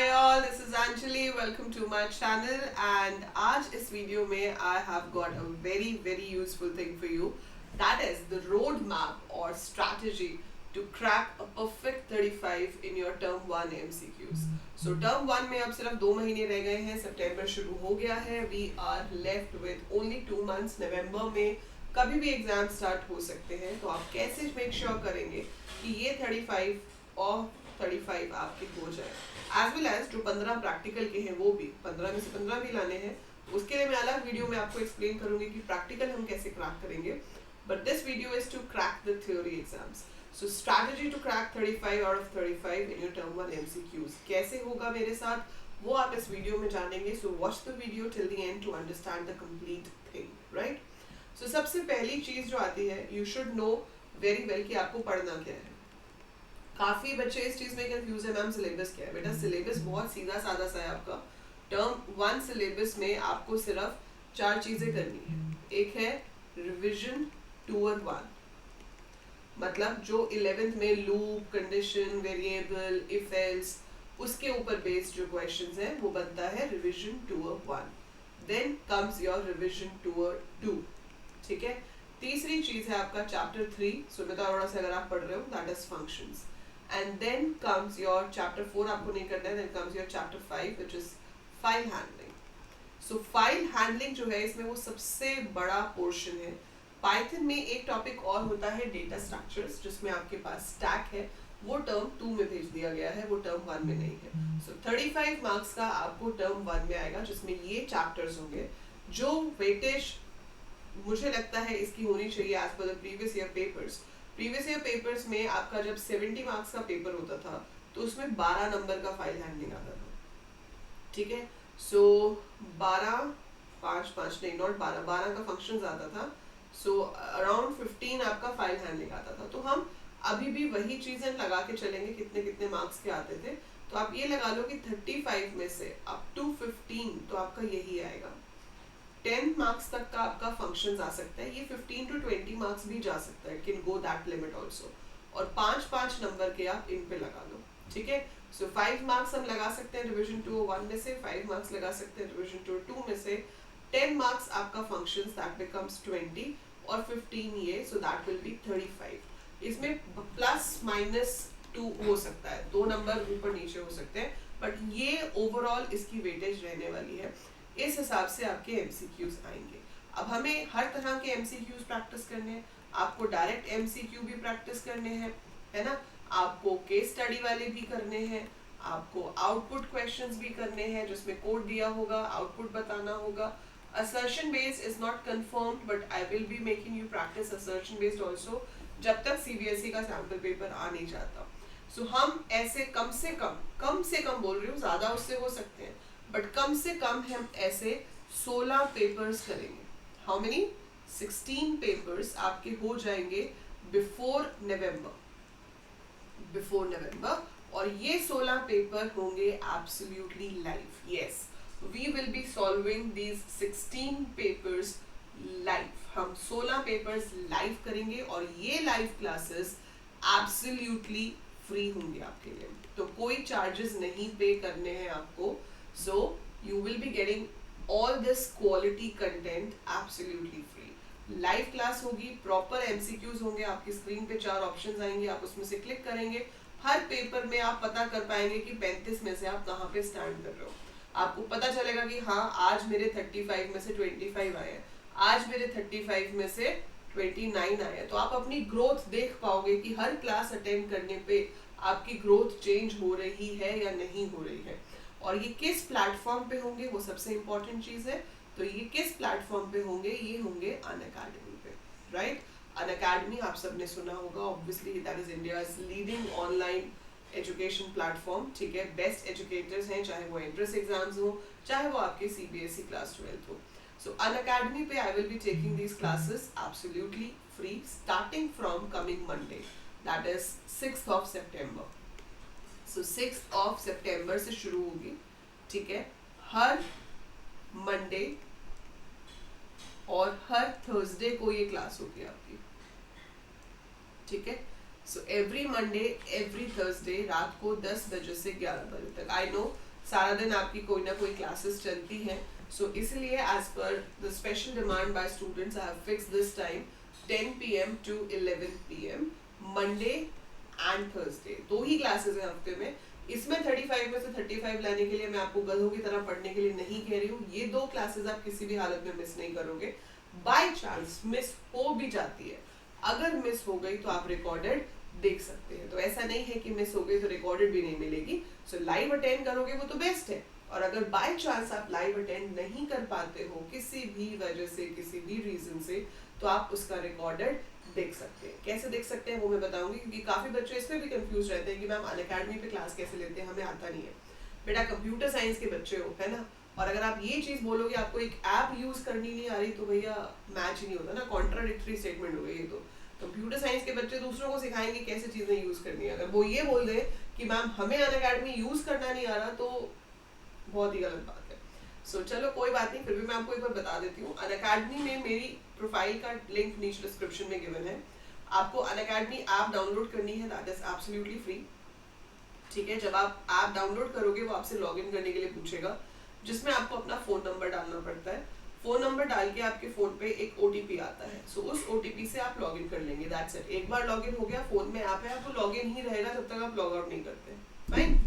Hi all, this is Anjali. Welcome to my channel and आज इस video में I have got a very useful thing for you. That is the roadmap or strategy to crack a perfect 35 in your term 1 MCQs. So term 1 में अब सिर्फ 2 महीने रह गए हैं. सितंबर शुरू हो गया है. We are left with only 2 months. नवंबर में कभी भी एग्जाम स्टार्ट हो सकते हैं. तो आप कैसे मेक श्योर करेंगे कि ये 35 और 35 आपके हो जाए. एज वेल एज जो 15 प्रैक्टिकल के हैं वो भी 15 में से 15 भी लाने हैं. उसके लिए मैं अलग वीडियो में आपको एक्सप्लेन करूंगी कि प्रैक्टिकल हम कैसे क्रैक करेंगे. But this video is to crack the theory exams. So strategy to crack 35 out of 35 in your term 1 MCQs. कैसे होगा मेरे साथ वो आप इस वीडियो में जानेंगे. So watch the video till the end to understand the complete thing. Right. So सबसे पहली चीज जो आती है, you should know very well कि आपको पढ़ना क्या है. काफी बच्चे इस चीज में कंफ्यूज है, मैम सिलेबस क्या है. बेटा सिलेबस बहुत सीधा साधा सा है आपका. टर्म 1 सिलेबस में आपको सिर्फ 4 चीजें करनी है. एक है रिवीजन टूअर 1, मतलब जो 11th में loop, condition, variable, if else, उसके ऊपर बेस्ड जो क्वेश्चंस हैं वो बनता है revision tour 1. Then comes your revision tour 2. ठीक है. तीसरी चीज है आपका चैप्टर 3. सो मेथोडोलॉजी अगर आप पढ़ रहे हो, that is functions. And then comes your chapter 4, आपको नहीं करना है. Then comes your chapter 5, which is file handling. So file handling जो है इसमें वो सबसे बड़ा पोर्शन है. Python में एक टॉपिक और होता है डेटा स्ट्रक्चर्स, जिसमें आपके पास स्टैक है. वो टर्म 2 में भेज दिया गया है, वो टर्म 1 में नहीं है. So 35 मार्क्स का आपको टर्म 1 में आएगा, जिसमें ये चैप्टर्स होंगे. जो वेटेज मुझे लगता है इसकी होनी चाहिए as per the previous year papers. Previous year papers में आपका जब 70 मार्क्स का पेपर होता था तो उसमें 12 नंबर का फाइल हैंडलिंग आता था. ठीक है. सो 12 5 नहीं, नॉट 12 का फंक्शंस आता था. सो अराउंड 15 आपका फाइल हैंडलिंग आता था. तो हम अभी भी वही चीजें लगा के चलेंगे कितने कितने मार्क्स के आते थे. तो आप ये लगा लो कि 35 में से अप टू 15 तो आपका यही आएगा. 10 मार्क्स तक का आपका फंक्शंस आ सकता है. ये 15 to 20 मार्क्स भी जा सकता है. Can go that limit also. और 5 नंबर के आप इन पे लगा लो. ठीक है. सो 5 मार्क्स हम लगा सकते हैं रिवीजन 201 में से. 5 मार्क्स लगा सकते हैं रिवीजन 202 में से. 10 मार्क्स आपका फंक्शंस, दैट बिकम्स 20 और 15 ये. So that will B 35. इसमें प्लस माइनस 2 हो सकता है, 2 नंबर ऊपर नीचे हो सकते हैं, बट ये ओवरऑल इसकी वेटेज रहने वाली है. इस हिसाब से आपके MCQs आएंगे. अब हमें हर तरह के MCQs प्रैक्टिस करने हैं. आपको डायरेक्ट MCQ भी प्रैक्टिस करने हैं, है ना. आपको केस स्टडी वाले भी करने हैं. आपको आउटपुट क्वेश्चंस भी करने हैं, जिसमें कोड दिया होगा, आउटपुट बताना होगा. Assertion based is not confirmed, but I will be making you practice assertion based also जब तक CBSE का सैम्पल पेपर आ नहीं जाता. सो हम ऐसे कम से कम बोल रही हूँ, ज्यादा उससे हो सकते हैं, बट कम से कम हम ऐसे 16 पेपर्स करेंगे. How many? 16 पेपर्स आपके हो जाएंगे बिफोर नवंबर. और ये 16 पेपर होंगे absolutely live. Yes, we will be solving these 16 papers live. हम 16 पेपर्स लाइव करेंगे और ये लाइव क्लासेस एब्सोल्युटली फ्री होंगे आपके लिए. तो कोई चार्जेस नहीं पे करने हैं आपको. So you will be getting all this quality content absolutely free. Live class होगी, प्रॉपर MCQs होंगे. आपकी स्क्रीन पे 4 ऑप्शंस आएंगे, आप उसमें से क्लिक करेंगे. हर पेपर में आप पता कर पाएंगे कि 35 में से आप कहाँ पे स्टैंड कर रहे हो. आपको पता चलेगा कि हाँ, आज मेरे 35 में से 25 आए हैं, आज मेरे 35 में से 29 आए हैं. तो आप अपनी ग्रोथ देख पाओगे कि हर क्लास अटेंड करने पे आपकी ग्रोथ चेंज हो रही है या नहीं हो रही है. और ये किस प्लेटफॉर्म पे होंगे वो सबसे इंपॉर्टेंट चीज है. तो ये किस प्लेटफॉर्म पे होंगे? ये होंगे अनअकैडमी पे. राइट. अनअकैडमी आप सबने सुना होगा, obviously that is India's leading online education platform. ठीक है. बेस्ट एजुकेटर्स हैं, चाहे वो एंट्रेंस एग्जाम्स हो, चाहे वो आपके CBSE क्लास 12 हो. सो अनअकैडमी पे I will be taking these classes absolutely free starting from coming Monday, that is 6th of September. So 6th of September से शुरू होगी. ठीक है. हर मंडे और हर थर्सडे को ये क्लास होगी आपकी. ठीक है. So every Monday, every Thursday रात को 10 बजे से 11 बजे तक. आई नो सारा दिन आपकी कोई ना कोई क्लासेस चलती हैं. सो इसलिए as per the special demand by students I have fixed this time 10 PM to 11 PM Monday and Thursday. 2 ही क्लासेस हैं हफ्ते में. इसमें 35 में से 35 लाने के लिए मैं आपको गधों की तरह पढ़ने के लिए नहीं कह रही हूँ. ये 2 क्लासेस आप किसी भी हालत में मिस नहीं करोगे. बाय चांस मिस हो भी जाती है, अगर मिस हो गई तो आप रिकॉर्डेड देख सकते हैं. तो ऐसा नहीं है कि मिस हो गई तो रिकॉर्डेड भी नहीं मिलेगी. सो लाइव अटेंड करोगे वो तो बेस्ट है. और अगर बाय चांस आप लाइव अटेंड नहीं कर पाते हो किसी भी वजह से, किसी भी रीजन से, तो आप उसका रिकॉर्डेड देख सकते हैं. कैसे देख सकते हैं वो मैं बताऊंगी, क्योंकि काफी बच्चे इसमें भी कंफ्यूज रहते हैं कि मैम अनअकैडमी पे क्लास कैसे लेते हैं, हमें आता नहीं है. बेटा कंप्यूटर साइंस के बच्चे हो, है ना, और अगर आप ये चीज बोलोगे आपको एक ऐप यूज करनी नहीं आ रही, तो भैया मैच ही नहीं होता ना. कॉन्ट्राडिक्टरी स्टेटमेंट हो गई ये. तो कंप्यूटर साइंस के बच्चे दूसरों को सिखाएंगे कैसे चीजें यूज करनी है. अगर वो ये बोल दे कि मैम हमें अनअकैडमी यूज करना नहीं आ रहा, तो बहुत ही गलत बात है. सो चलो कोई बात नहीं, फिर भी मैं आपको एक बार बता देती हूँ. अनअकैडमी में मेरी प्रोफाइल का लिंक नीचे डिस्क्रिप्शन में गिवन है. आपको अनअकैडमी ऐप डाउनलोड करनी है, दैट इज एब्सोल्युटली फ्री. ठीक है, जब आप ऐप डाउनलोड करोगे वो आपसे लॉगिन करने के लिए पूछेगा, जिसमें आपको अपना फोन नंबर डालना पड़ता है. फोन नंबर डाल के आपके फोन पे एक OTP आता है. सो उस OTP से आप लॉगिन कर लेंगे, दैट्स इट. एक बार लॉगिन हो गया, फोन में ऐप है, आपको लॉगिन ही रहेगा जब तक आप लॉग आउट नहीं करते. फाइन.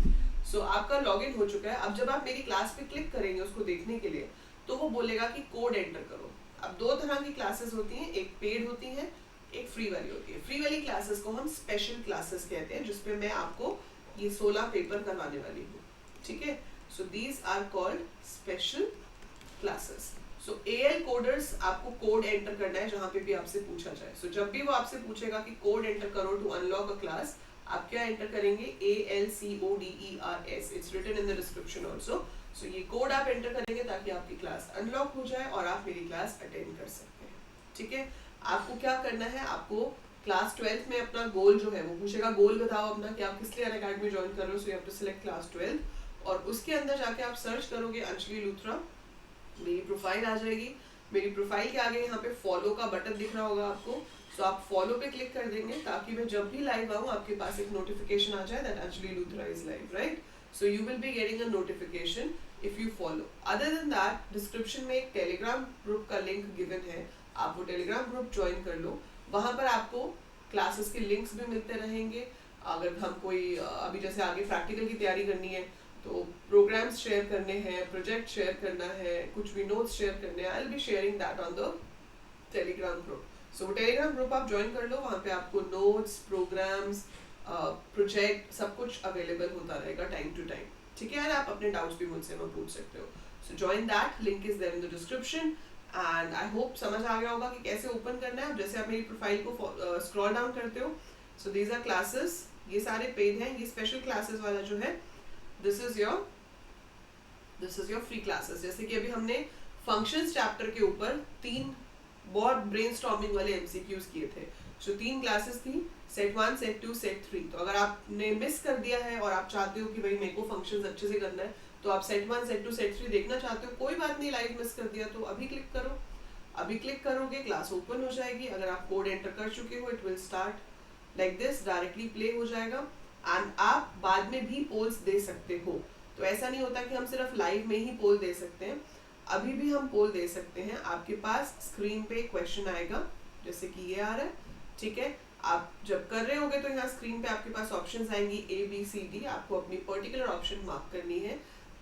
सो आपका लॉगिन हो चुका है. अब जब आप मेरी क्लास पे क्लिक करेंगे उसको देखने के लिए, तो वो बोलेगा कि कोड एंटर करो. अब 2 तरह की क्लासेस होती हैं, एक पेड होती है, एक फ्री वाली होती है. फ्री वाली क्लासेस को हम स्पेशल क्लासेस कहते हैं, जिसपे मैं आपको ये 16 पेपर करवाने वाली हूँ. ठीक है, so these are called special classes. So AL coders, आपको कोड एंटर करना है जहां पे भी आपसे पूछा जाए. सो जब भी वो आपसे पूछेगा कि कोड एंटर करो टू अनलॉक अ क्लास, आप क्या एंटर करेंगे? ALCODERS. It's written in the description also. So ये कोड आप एंटर करेंगे ताकि आपकी क्लास अनलॉक हो जाए और आप मेरी क्लास अटेंड कर सकते हैं. ठीक है, आपको क्या करना है, आपको क्लास 12th में अपना गोल जो है वो पूछेगा. गोल बताओ अपना कि आप किस लिए अनअकैडमी ज्वाइन कर रहे हो. So you have to select class 12th और उसके अंदर जाके आप सर्च करोगे अंजलि लूथरा. मेरी प्रोफाइल आ जाएगी. मेरी प्रोफाइल के आगे यहाँ पे फॉलो का बटन दिख रहा होगा आपको. सो आप फॉलो पे क्लिक कर देंगे ताकि मैं जब भी लाइव आऊँ आपके पास एक नोटिफिकेशन आ जाए that Anjali Luthra is live, right. So you will be getting a notification if you follow. Other than that description में एक टेलीग्राम ग्रुप का लिंक गिवन है, आप वो टेलीग्राम ग्रुप ज्वाइन कर लो. वहां पर आपको क्लासेस के लिंक्स भी मिलते रहेंगे. अगर हम कोई अभी जैसे आगे प्रैक्टिकल की तैयारी करनी है तो प्रोग्राम्स शेयर करने हैं, प्रोजेक्ट शेयर करना है, कुछ भी नोट्स शेयर करने हैं, I will be sharing that on the Telegram group. So Telegram group आप ज्वाइन कर लो. वहाँ पे आपको नोट्स, प्रोग्राम्स, प्रोजेक्ट सब कुछ अवेलेबल होता रहेगा टाइम टू टाइम. ठीक है यार, आप अपने डाउट्स भी मुझसे वहाँ पूछ सकते हो. So join that, link is there in the description. And I hope समझ आ गया होगा कि कैसे ओपन करना है. जैसे आप मेरी प्रोफाइल को स्क्रॉल डाउन करते हो, सो दीज आर क्लासेस. ये सारे पेज हैं. ये स्पेशल क्लासेस वाला जो है, this is your free classes. जैसे कि अभी हमने फंक्शंस चैप्टर के ऊपर 3 बहुत ब्रेनस्टॉर्मिंग वाले MCQs किए थे. सो 3 क्लासेस थी, सेट 1, सेट 2, सेट 3. तो अगर आपने मिस कर दिया है और आप चाहते हो कि भाई मेरे को फंक्शंस अच्छे से करना है, तो आप सेट 1, सेट 2, सेट 3 देखना चाहते हो, कोई बात नहीं, लाइव मिस कर दिया तो अभी क्लिक करो. अभी क्लिक करोगे, क्लास ओपन हो जाएगी. अगर आप कोड एंटर कर चुके हो, it will start like this, directly play हो जाएगा. एंड आप बाद में भी पोल्स दे सकते हो. तो ऐसा नहीं होता कि हम सिर्फ लाइव में ही पोल दे सकते हैं, अभी भी हम पोल दे सकते हैं. आपके पास स्क्रीन पे क्वेश्चन आएगा, जैसे कि ये आ रहा है. ठीक है, आप जब कर रहे होगे तो यहाँ स्क्रीन पे आपके पास ऑप्शंस आएंगी ABCD. आपको अपनी पर्टिकुलर ऑप्शन मार्क करनी है.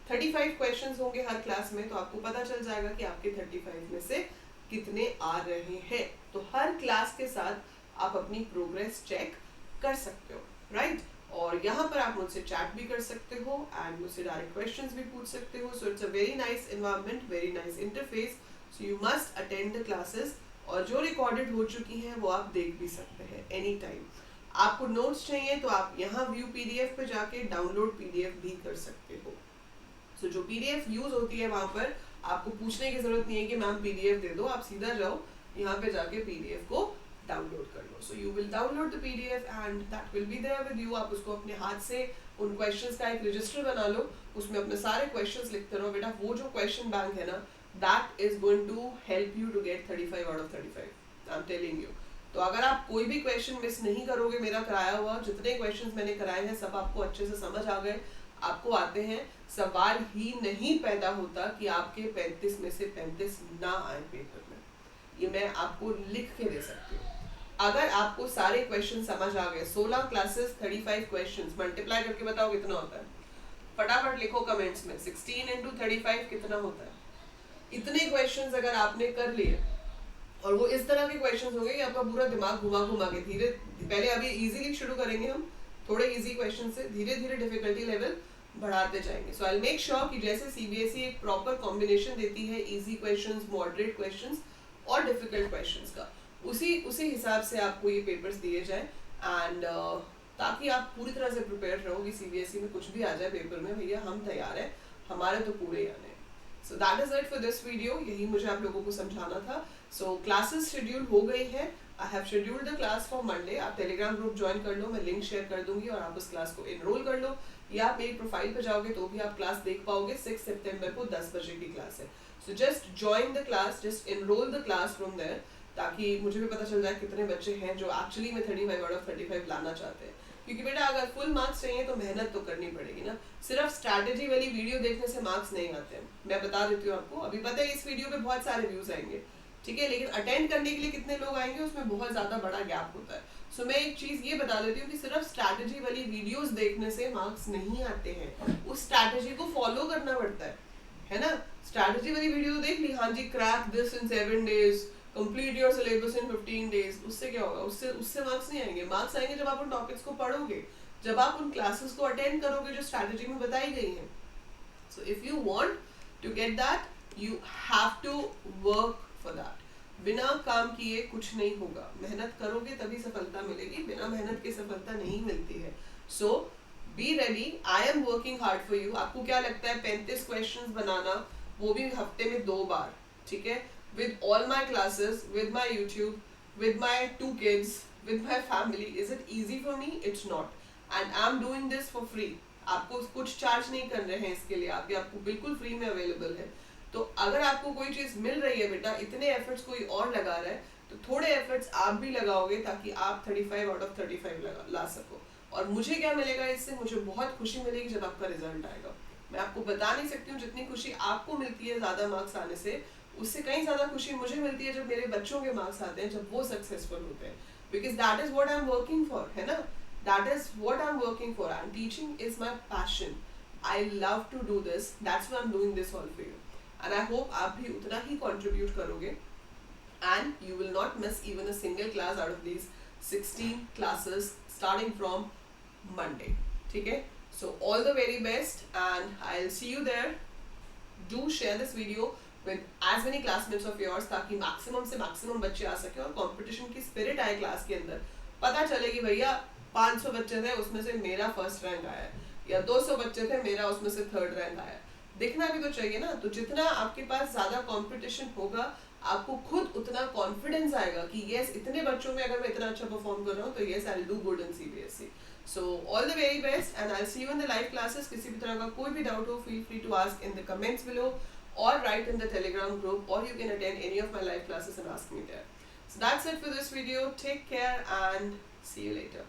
35 क्वेश्चंस होंगे हर क्लास में, तो आपको पता चल जाएगा कि आपके 35 में से कितने आ रहे हैं. तो हर क्लास के साथ आप अपनी प्रोग्रेस चेक कर सकते हो, राइट. और यहाँ पर आप मुझसे चैट भी कर सकते हो एंड मुझसे डायरेक्ट क्वेश्चंस भी पूछ सकते हो. So it's a very nice environment, very nice interface. So you must attend the classes. और जो रिकॉर्डेड हो चुकी हैं वो आप देख भी सकते हैं एनी टाइम. आपको नोट्स चाहिए तो आप यहाँ व्यू PDF पे जाके डाउनलोड PDF भी कर सकते हो. सो जो PDF यूज होती है वहाँ पर आपको पूछने की जरूरत नहीं है कि मैम PDF दे दो. आप सीधा जाओ यहाँ पे जाके PDF को डाउनलोड कर लो. So you will download the PDF and that will be there with you. आप उसको अपने हाथ से उन क्वेश्चंस का एक रजिस्टर बना लो, उसमें अपने सारे क्वेश्चंस लिखते रहो. बेटा वो जो क्वेश्चन बैंक है ना, that is going to help you to get 35 out of 35. I am telling you. तो अगर आप कोई भी क्वेश्चन मिस नहीं करोगे, मेरा कराया हुआ जितने क्वेश्चंस मैंने कराए हैं सब आपको अच्छे से समझ आ गए, आपको आते हैं, सवाल ही नहीं पैदा होता कि आपके 35 में से 35 ना आए पेपर में। ये मैं आपको लिख के दे सकती हूँ। अगर आपको सारे क्वेश्चन समझ आ गए, 16 क्लासेस 35 क्वेश्चंस, मल्टीप्लाई करके बताओ कितना होता है, फटाफट लिखो कमेंट्स में, 16 into 35 कितना होता है। इतने क्वेश्चंस अगर आपने कर लिए, और वो इस तरह के क्वेश्चंस होंगे कि आपका पूरा दिमाग घुमा घुमा के धीरे, पहले अभी इजीली शुरू करेंगे हम, थोड़े इजी क्वेश्चन से धीरे धीरे डिफिकल्टी लेवल बढ़ाते जाएंगे। सो आई मेक श्योर कि जैसे सीबीएसई एक प्रॉपर कॉम्बिनेशन देती है इजी क्वेश्चंस, मॉडरेट क्वेश्चंस और डिफिकल्ट क्वेश्चंस का, उसी हिसाब से आपको ये पेपर्स दिए जाए, एंड ताकि आप पूरी तरह से प्रिपेयर रहो कि सीबीएसई में कुछ भी आ जाए पेपर में, भैया हम तैयार हैं, हमारे तो पूरे आने हैं। So that is it for this video, यही मुझे आप लोगों को समझाना था। सो क्लासेस शेड्यूल हो गई है, I have scheduled the class for Monday. आप टेलीग्राम ग्रुप ज्वाइन कर लो, मैं लिंक शेयर कर दूंगी और आप उस क्लास को एनरोल कर लो, या आप मेरी प्रोफाइल पर जाओगे तो भी आप क्लास देख पाओगे। 6 सितंबर को 10 बजे की क्लास है। So just join the class, just enroll the class from there, ताकि मुझे भी पता चल जाए कितने बच्चे हैं जो एक्चुअली में 35 आउट ऑफ 35 लाना चाहते हैं। क्योंकि बेटा अगर फुल मार्क्स चाहिए तो मेहनत तो करनी पड़ेगी ना, सिर्फ स्ट्रैटेजी वाली वीडियो देखने से मार्क्स नहीं आते हैं। मैं बता देती हूँ आपको, अभी पता है इस वीडियो पे बहुत सारे व्यूज आएंगे, ठीक है, लेकिन अटेंड करने के लिए कितने लोग आएंगे उसमें बहुत ज्यादा बड़ा गैप होता है। सो मैं एक चीज ये बता देती हूँ कि सिर्फ स्ट्रैटेजी वाली वीडियोस देखने से मार्क्स नहीं आते हैं, उस स्ट्रैटेजी को फॉलो करना पड़ता है ना। स्ट्रैटेजी वाली वीडियो तो देख ली, हाँ जी crack this in 7 days, complete your syllabus in 15 days, उससे क्या होगा, उससे मार्क्स नहीं आएंगे। मार्क्स आएंगे जब आप उन टॉपिक्स को पढ़ोगे, जब आप उन क्लासेस को अटेंड करोगे जो स्ट्रैटेजी में बताई गई है। So if you want to get that you have to work for that. बिना काम किए कुछ नहीं होगा, मेहनत करोगे तभी सफलता मिलेगी, बिना मेहनत के सफलता नहीं मिलती है। So be ready, I am working hard for you. आपको क्या लगता है 35 क्वेश्चंस बनाना, वो भी हफ्ते में 2 बार, ठीक है, with all my classes, with my YouTube, with my 2 kids, with my family, is it easy for me? It's not, and I'm doing this for free. आपको कुछ चार्ज नहीं कर रहे हैं इसके लिए, आपको बिल्कुल फ्री में अवेलेबल है। तो अगर आपको कोई चीज मिल रही है बेटा, इतने एफर्ट्स कोई और लगा रहा है, तो थोड़े एफर्ट्स आप भी लगाओगे ताकि आप 35 आउट ऑफ 35 ला सको। और मुझे क्या मिलेगा इससे, मुझे बहुत खुशी मिलेगी जब आपका रिजल्ट आएगा। मैं आपको बता नहीं सकती हूँ जितनी खुशी आपको मिलती है ज्यादा मार्क्स आने से, उससे कहीं ज्यादा खुशी मुझे मिलती है जब मेरे बच्चों के मार्क्स आते हैं, जब वो सक्सेसफुल होते हैं, because that is what I am working for, है ना, that is what I am working for, and teaching is my passion, I love to do this, that's why I am doing this all for you, and I hope आप भी उतना ही contribute करोगे, and you will not miss even a single class out of these 16 classes starting from Monday, ठीक है। So all the very best and I will see you there. Do share this video with as many classmates of yours, ताकि maximum से maximum बच्चे आ सके और competition की spirit आए क्लास के अंदर। पता चले कि भैया 500 बच्चे थे उसमें से मेरा फर्स्ट रैंक आया, या 200 बच्चे थे मेरा उसमें से थर्ड रैंक आया, दिखना भी तो चाहिए ना। तो जितना आपके पास ज्यादा कंपटीशन होगा, आपको खुद उतना कॉन्फिडेंस आएगा कि यस, इतने बच्चों में अगर मैं इतना अच्छा परफॉर्म कर रहा हूँ तो yes I will do good in CBSE. So all the very best and I will see you in the live classes. किसी भी तरह का कोई भी डाउट हो, feel free to ask in the comments below, or write in the Telegram group, or you can attend any of my live classes and ask me there. So that's it for this video. Take care and see you later.